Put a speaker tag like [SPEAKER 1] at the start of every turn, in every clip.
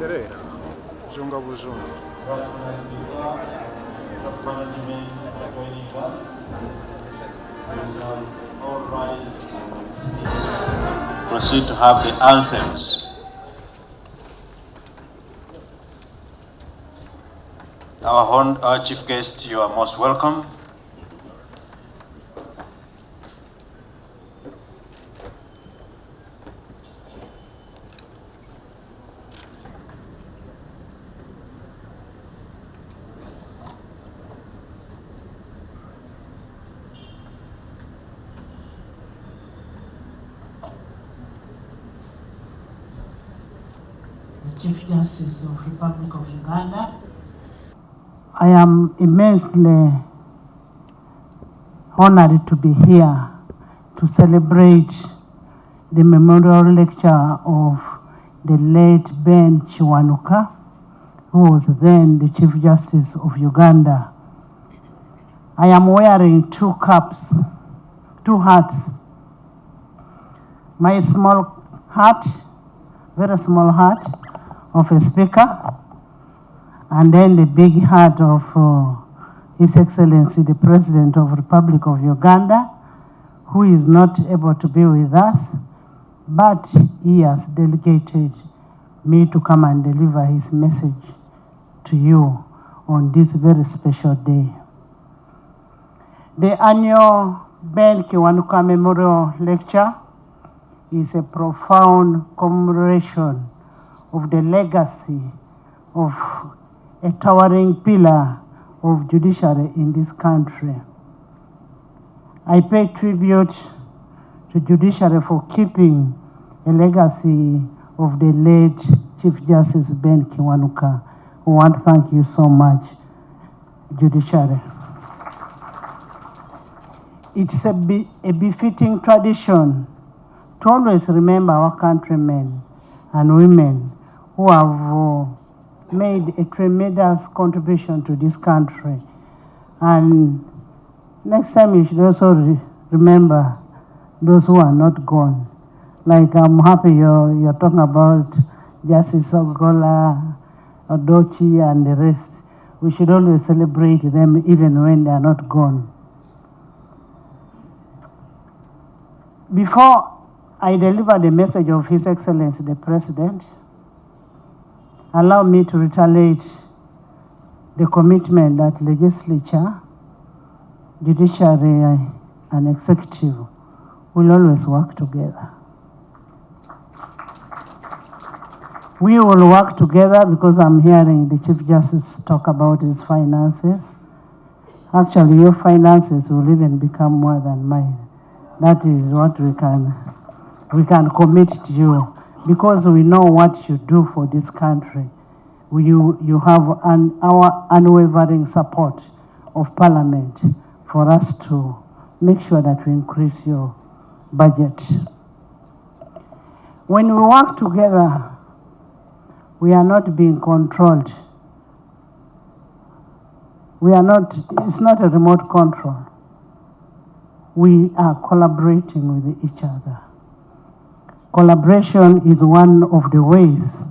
[SPEAKER 1] Nyemerera Junga Bujunga.
[SPEAKER 2] Proceed to have the anthems. Our chief guest, you are most welcome.
[SPEAKER 3] Chief Justice of the Republic of Uganda. I am immensely honored to be here to celebrate the memorial lecture of the late Ben Kiwanuka, who was then the Chief Justice of Uganda. I am wearing two caps, two hats. My small hat, very small hat, of a speaker, and then the big hat of His Excellency the President of the Republic of Uganda, who is not able to be with us, but he has delegated me to come and deliver his message to you on this very special day. The annual Ben Kiwanuka Memorial Lecture is a profound commemoration of the legacy of a towering pillar of judiciary in this country. I pay tribute to judiciary for keeping a legacy of the late Chief Justice Ben Kiwanuka. I want to thank you so much, judiciary. It's a befitting tradition to always remember our countrymen and women who have made a tremendous contribution to this country. And next time you should also remember those who are not gone. Like I'm happy you're talking about Justice Ogola, Odochi, and the rest. We should always celebrate them even when they are not gone. Before I deliver the message of His Excellency the President, allow me to reiterate the commitment that legislature, judiciary, and executive will always work together. We will work together because I'm hearing the Chief Justice talk about his finances. Actually, your finances will even become more than mine. That is what we can commit to you, because we know what you do for this country. You have our unwavering support of Parliament for us to make sure that we increase your budget. When we work together, we are not being controlled. It's not a remote control. We are collaborating with each other. Collaboration is one of the ways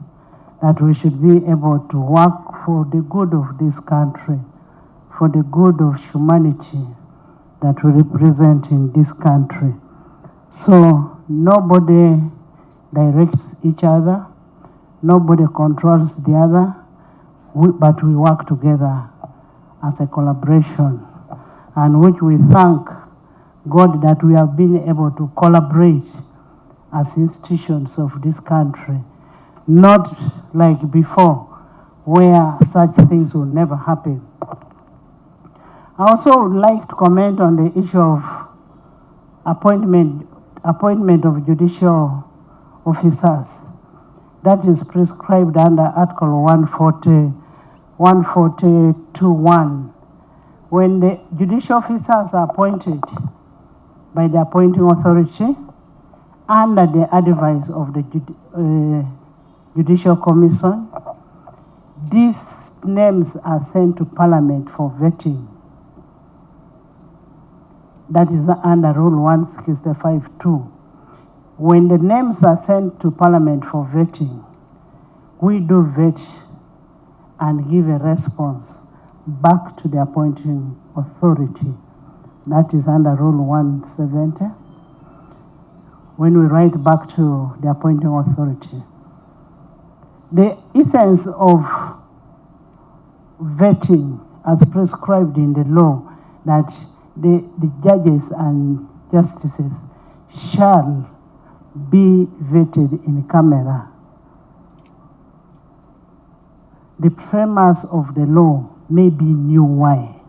[SPEAKER 3] that we should be able to work for the good of this country, for the good of humanity that we represent in this country. So nobody directs each other, nobody controls the other, but we work together as a collaboration, and which we thank God that we have been able to collaborate as institutions of this country, not like before, where such things will never happen. I also would like to comment on the issue of appointment of judicial officers. That is prescribed under Article 142.1. When the judicial officers are appointed by the appointing authority under the advice of the Judicial Commission, these names are sent to Parliament for vetting. That is under Rule 165.2. When the names are sent to Parliament for vetting, we do vet and give a response back to the appointing authority. That is under Rule 170. When we write back to the appointing authority, the essence of vetting as prescribed in the law, that the judges and justices shall be vetted in camera. The premise of the law may be new why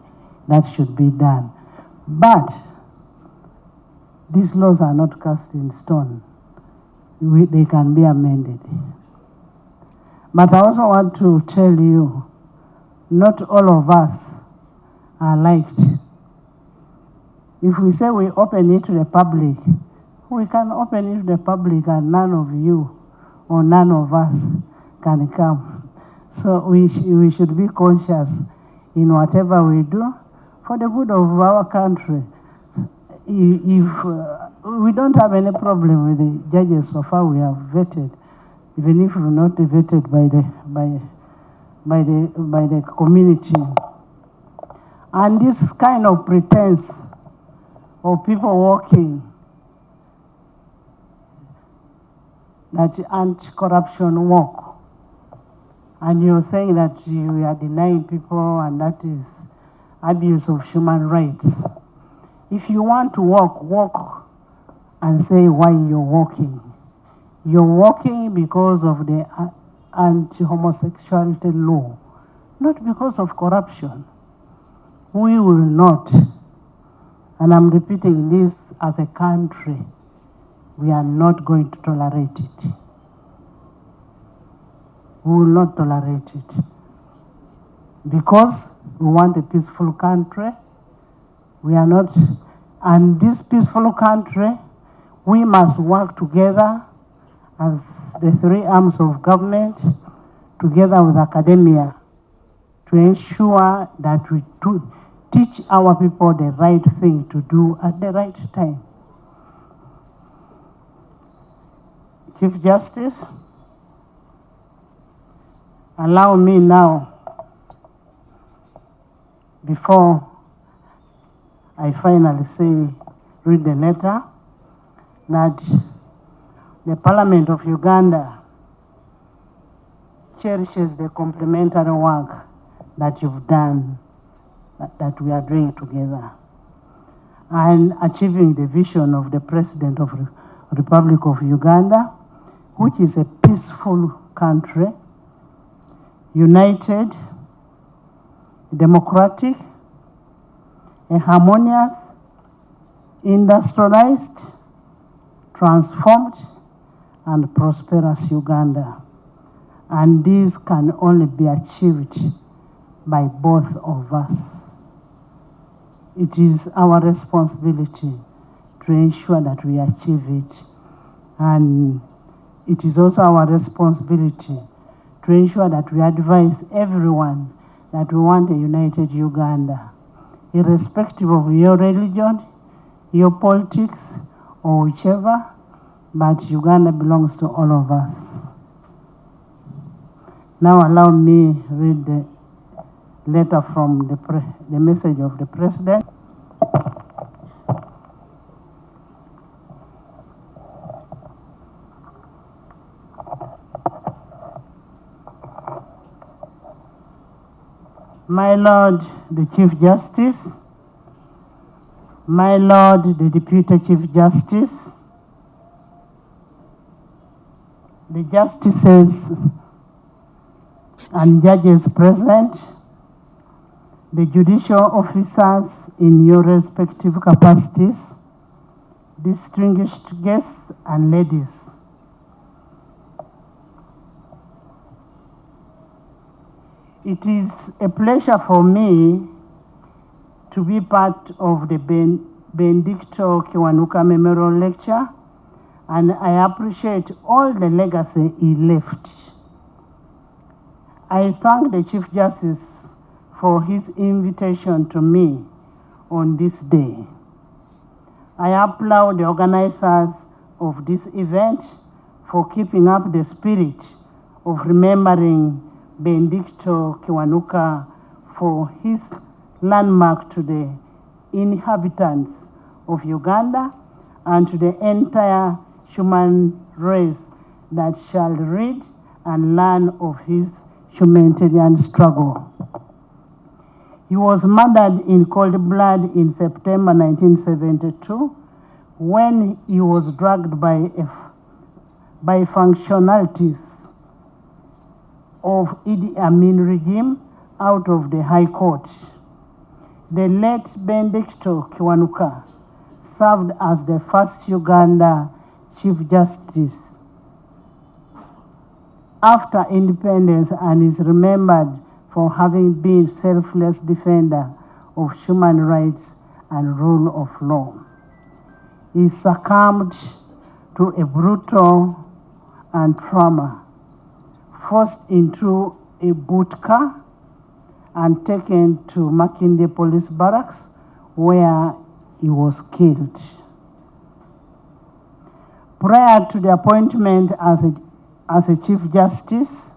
[SPEAKER 3] that should be done, but these laws are not cast in stone. They can be amended. But I also want to tell you, not all of us are liked. If we say we open it to the public, we can open it to the public and none of you or none of us can come. So we should be conscious in whatever we do for the good of our country. If we don't have any problem with the judges so far we have vetted, even if we're not vetted by the community. And this kind of pretense of people walking that anti-corruption walk, and you're saying that you are denying people and that is abuse of human rights. If you want to walk and say why you're walking. You're walking because of the anti-homosexuality law, not because of corruption. We will not, and I'm repeating this as a country, we are not going to tolerate it. We will not tolerate it. Because we want a peaceful country. We are not, and this peaceful country, we must work together as the three arms of government, together with academia, to ensure that we teach our people the right thing to do at the right time. Chief Justice, allow me now, before I finally read the letter, that the Parliament of Uganda cherishes the complementary work that you've done, that we are doing together, and achieving the vision of the President of the Republic of Uganda, which is a peaceful country, united, democratic, a harmonious, industrialized, transformed, and prosperous Uganda. And this can only be achieved by both of us. It is our responsibility to ensure that we achieve it. And it is also our responsibility to ensure that we advise everyone that we want a united Uganda, irrespective of your religion, your politics, or whichever, but Uganda belongs to all of us. Now allow me read the letter from the message of the President. My Lord, the Chief Justice, my Lord, the Deputy Chief Justice, the justices and judges present, the judicial officers in your respective capacities, distinguished guests and ladies. It is a pleasure for me to be part of the Benedicto Kiwanuka Memorial Lecture, and I appreciate all the legacy he left. I thank the Chief Justice for his invitation to me on this day. I applaud the organizers of this event for keeping up the spirit of remembering Benedicto Kiwanuka for his landmark to the inhabitants of Uganda and to the entire human race that shall read and learn of his humanitarian struggle. He was murdered in cold blood in September 1972 when he was dragged by functionalities of Idi Amin regime out of the High Court. The late Benedicto Kiwanuka served as the first Uganda Chief Justice after independence and is remembered for having been selfless defender of human rights and rule of law. He succumbed to a brutal and trauma, forced into a boot car and taken to Makinde Police Barracks where he was killed. Prior to the appointment as a Chief Justice,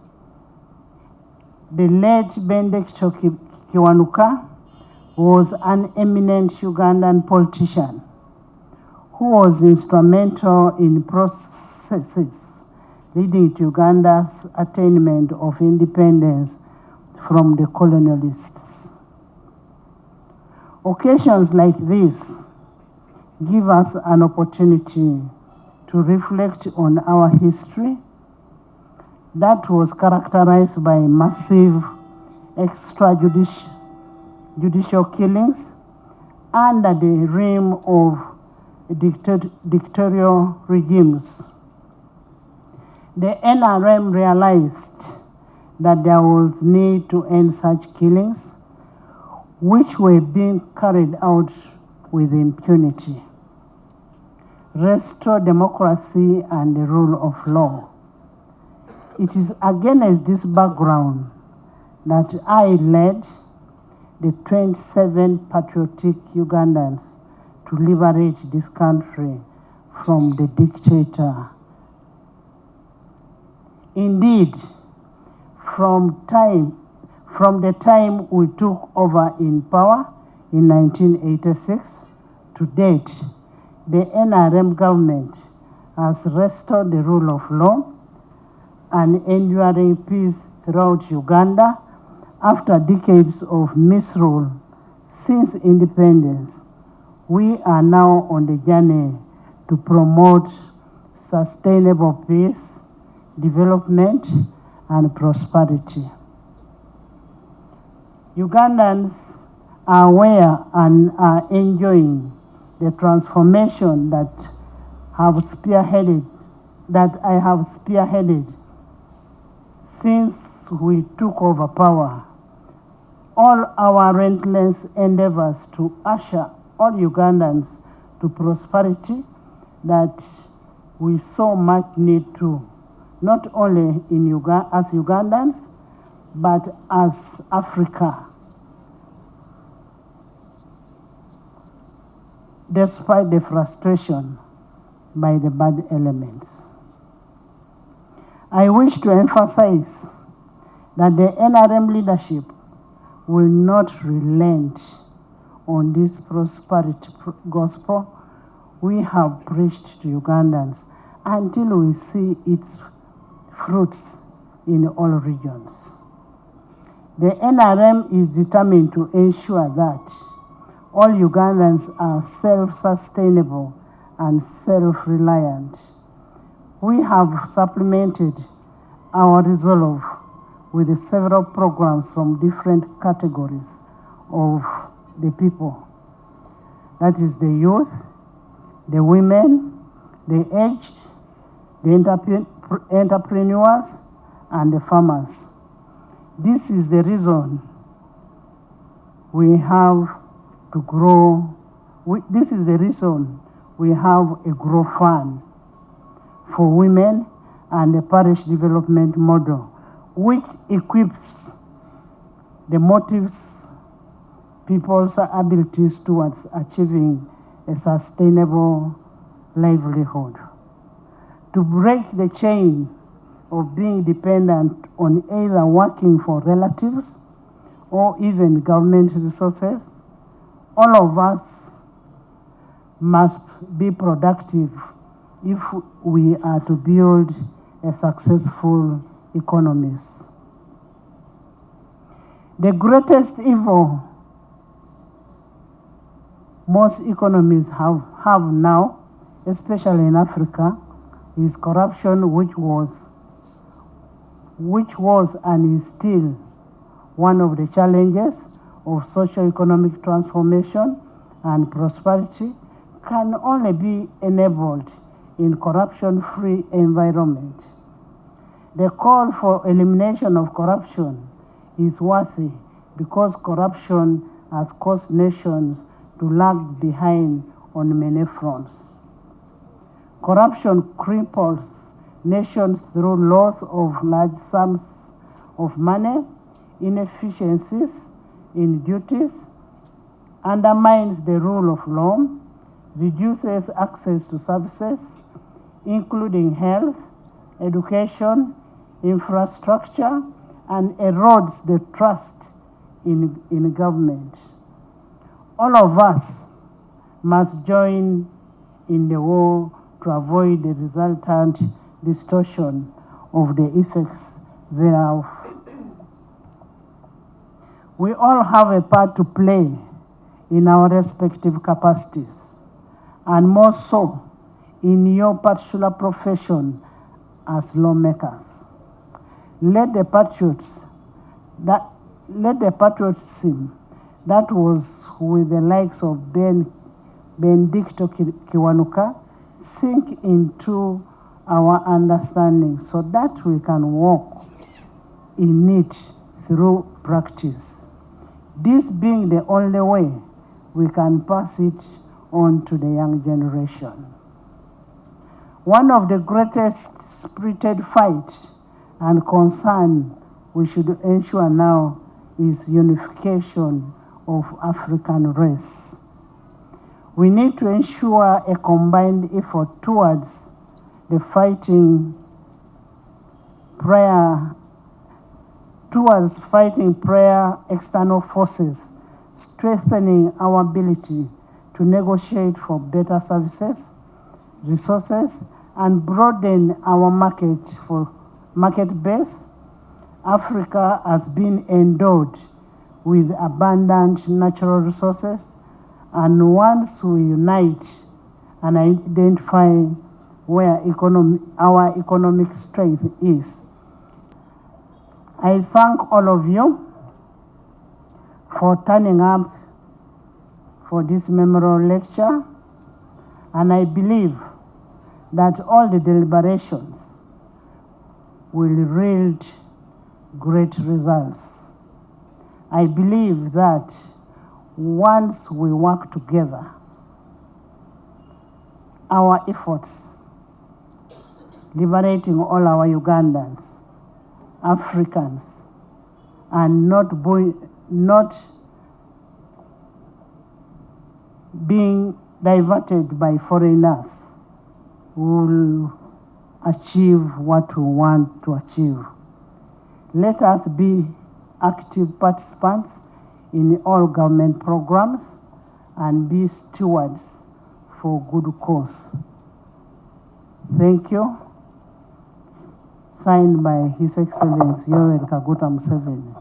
[SPEAKER 3] the late Benedicto Kiwanuka was an eminent Ugandan politician who was instrumental in processes leading to Uganda's attainment of independence from the colonialists. Occasions like this give us an opportunity to reflect on our history that was characterized by massive extrajudicial killings under the reign of dictatorial regimes. The NRM realized that there was need to end such killings, which were being carried out with impunity, restore democracy and the rule of law. It is against this background that I led the 27 patriotic Ugandans to liberate this country from the dictator. Indeed, from the time we took over in power in 1986 to date, the NRM government has restored the rule of law and enduring peace throughout Uganda after decades of misrule since independence. We are now on the journey to promote sustainable peace, development, and prosperity. Ugandans are aware and are enjoying the transformation that I have spearheaded since we took over power. All our relentless endeavors to usher all Ugandans to prosperity that we so much need to, not only as Ugandans, but as Africa. Despite the frustration by the bad elements. I wish to emphasize that the NRM leadership will not relent on this prosperity gospel we have preached to Ugandans until we see its fruits in all regions. The NRM is determined to ensure that all Ugandans are self-sustainable and self-reliant. We have supplemented our resolve with several programs from different categories of the people. That is the youth, the women, the aged, the entrepreneurs, and the farmers. This is the reason we have to grow. This is the reason we have a grow fund for women and a parish development model, which equips the motives people's abilities towards achieving a sustainable livelihood. To break the chain of being dependent on either working for relatives or even government resources, all of us must be productive if we are to build a successful economy. The greatest evil most economies have now, especially in Africa, is corruption, which was and is still one of the challenges of socio-economic transformation, and prosperity can only be enabled in corruption-free environment. The call for elimination of corruption is worthy because corruption has caused nations to lag behind on many fronts. Corruption cripples nations through loss of large sums of money, inefficiencies in duties, undermines the rule of law, reduces access to services, including health, education, infrastructure, and erodes the trust in government. All of us must join in the war to avoid the resultant distortion of the effects thereof. We all have a part to play in our respective capacities, and more so in your particular profession as lawmakers. Let the patriotism that was with the likes of Benedicto Kiwanuka sink into our understanding so that we can walk in it through practice. This being the only way we can pass it on to the young generation. One of the greatest spirited fight and concern we should ensure now is unification of African race. We need to ensure a combined effort towards fighting external forces, strengthening our ability to negotiate for better services, resources, and broaden our market base. Africa has been endowed with abundant natural resources, and once we unite and identify where our economic strength is. I thank all of you for turning up for this memorial lecture, and I believe that all the deliberations will yield great results. I believe that once we work together, our efforts liberating all our Ugandans, Africans, and not being diverted by foreigners will achieve what we want to achieve. Let us be active participants in all government programs and be stewards for good cause. Thank you. Signed by His Excellency Yoweri Kaguta Museveni.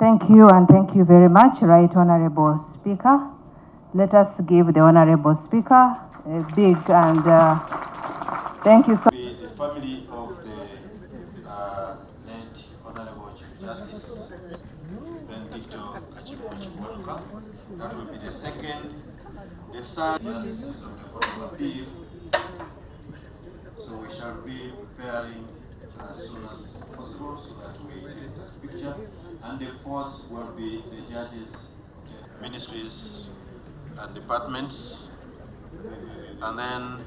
[SPEAKER 4] Thank you, and thank you very much, Right Honorable Speaker. Let us give the Honorable Speaker a big and thank you so much.
[SPEAKER 2] The family of the late Honorable Chief Justice Benedicto Kiwanuka. That will be the second. The third Justice of the Court of Appeal. So we shall be preparing as soon as possible so that we take that picture. And the fourth will be the judges, ministries and departments. And then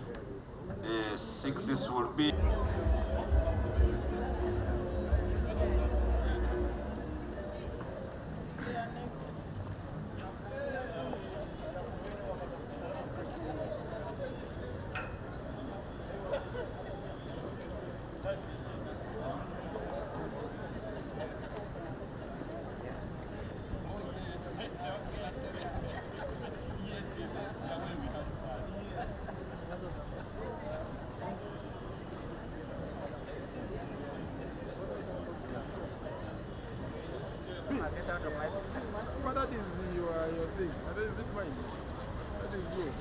[SPEAKER 2] The sixth will be
[SPEAKER 1] But that is your thing. That is it mine. That is yours.